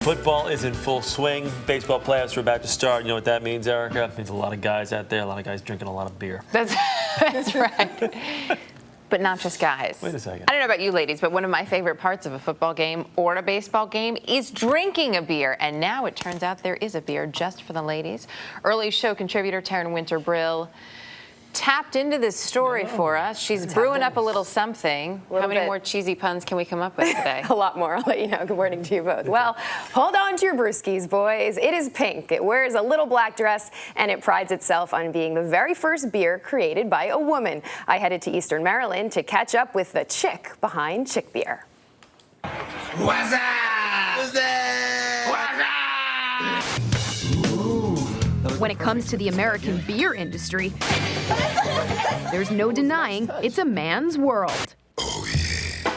Football is in full swing. Baseball playoffs are about to start. You know what that means, Erica? It means a lot of guys out there, a lot of guys drinking a lot of beer. That's right. But not just guys. Wait a second. I don't know about you ladies, but one of my favorite parts of a football game or a baseball game is drinking a beer. And now it turns out there is a beer just for the ladies. Early show contributor Taryn Winter Brill tapped into this story for us. She's brewing up a little something. How many more cheesy puns can we come up with today? A lot more. I'll let you know. Good morning to you both. Well, hold on to your brewskis, boys. It is pink. It wears a little black dress, and it prides itself on being the very first beer created by a woman. I headed to Eastern Maryland to catch up with the chick behind Chick Beer. What's up? What's up? What's up? When it comes to the American beer industry, there's no denying it's a man's world. Oh, yeah.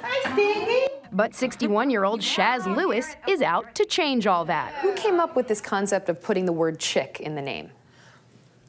Hi, Stevie. But 61-year-old Shaz Lewis is out to change all that. Who came up with this concept of putting the word chick in the name?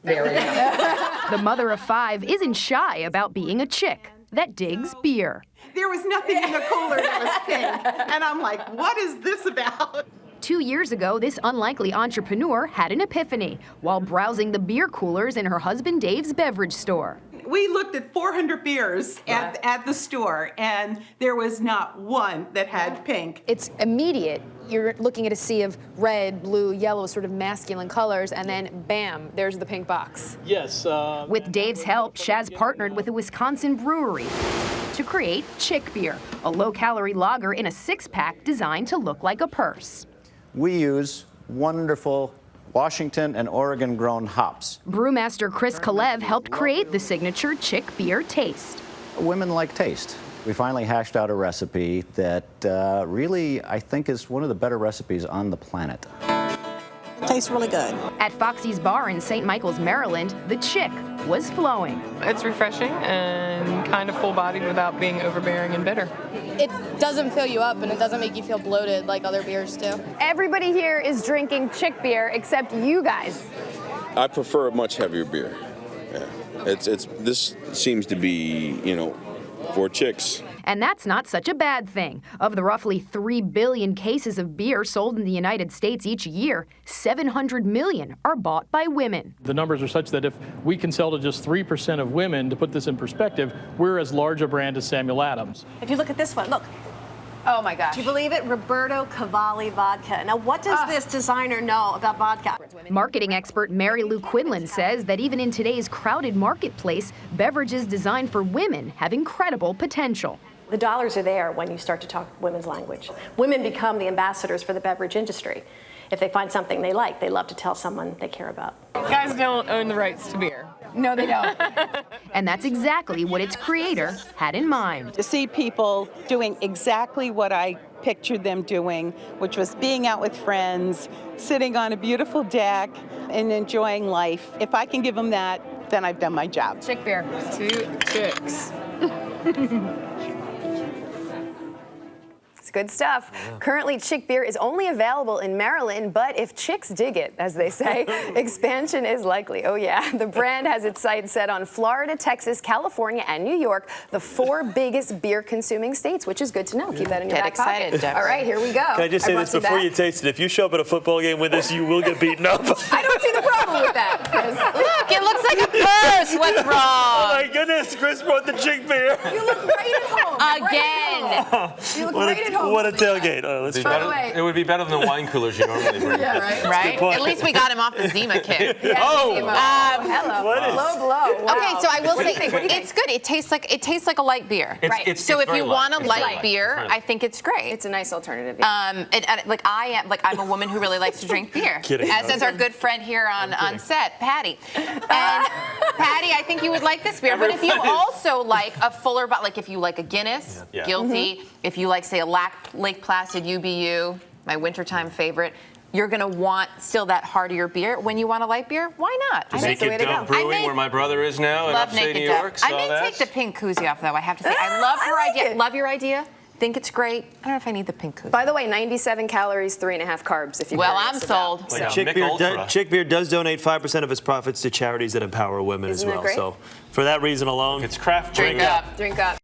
The mother of 5 isn't shy about being a chick that digs beer. There was nothing in the cooler that was pink, and I'm like, what is this about? 2 years ago, this unlikely entrepreneur had an epiphany while browsing the beer coolers in her husband Dave's beverage store. We looked at 400 beers at the store, and there was not one that had pink. It's immediate. You're looking at a sea of red, blue, yellow, sort of masculine colors, and then bam, there's the pink box. Yes. With Dave's help, Shaz partnered with a Wisconsin brewery to create Chick Beer, a low-calorie lager in a 6-pack designed to look like a purse. We use wonderful Washington and Oregon-grown hops. Brewmaster Chris Kalev helped create the signature Chick Beer taste. Women like taste. We finally hashed out a recipe that really, I think, is one of the better recipes on the planet. It tastes really good. At Foxy's Bar in St. Michael's, Maryland, the Chick was flowing. It's refreshing and kind of full-bodied without being overbearing and bitter. It doesn't fill you up and it doesn't make you feel bloated like other beers do. Everybody here is drinking Chick Beer except you guys. I prefer a much heavier beer. Yeah. This seems to be, for chicks. And that's not such a bad thing. Of the roughly 3 billion cases of beer sold in the United States each year, 700 million are bought by women. The numbers are such that if we can sell to just 3% of women, to put this in perspective, we're as large a brand as Samuel Adams. If you look at this one, look. Oh my gosh. Do you believe it? Roberto Cavalli vodka. Now, what does this designer know about vodka? Marketing expert Mary Lou Quinlan says that even in today's crowded marketplace, beverages designed for women have incredible potential. The dollars are there when you start to talk women's language. Women become the ambassadors for the beverage industry. If they find something they like, they love to tell someone they care about. Guys don't own the rights to beer. No, they don't. And that's exactly what its creator had in mind. To see people doing exactly what I pictured them doing, which was being out with friends, sitting on a beautiful deck, and enjoying life. If I can give them that, then I've done my job. Chick Beer. 2 chicks. It's good stuff. Yeah. Currently, Chick Beer is only available in Maryland, but if chicks dig it, as they say, expansion is likely. Oh yeah, the brand has its sights set on Florida, Texas, California, and New York, the 4 biggest beer-consuming states, which is good to know. Keep that in your back pocket. Deborah. All right, here we go. Can I just say this before you taste it? If you show up at a football game with this, you will get beaten up. I don't see the problem with that, Chris. Look, it looks like a purse. What's wrong? Oh my goodness, Chris brought the Chick Beer. You look great at home. Again. You look great at home. What a tailgate. Let's try. It would be better than the wine coolers you normally bring. Yeah, right. Right? At least we got him off the Zima kick. Yeah, hello. Low blow. Wow. Okay, so I will say What do you think? it's good. It tastes like a light beer. So if you want a light beer, I think it's great. It's a nice alternative. Yeah. I'm a woman who really likes to drink beer. Kidding. As is our good friend here on set, Patty. And Patty, I think you would like this beer. But if you also like a fuller, like if you like a Guinness, Guilty. If you like, say, a Lake Placid UBU, my wintertime favorite, you're going to want still that heartier beer. When you want a light beer, why not? Naked Dove Brewing, where my brother is now in upstate New York. I may take the pink koozie off, though, I have to say. I love her idea. Love your idea. Think it's great. I don't know if I need the pink koozie. By the way, 97 calories, 3.5 carbs. If you I'm sold. So. Chick Beer does donate 5% of its profits to charities that empower women as well. Great? So for that reason alone, it's craft. Drink up. Drink up.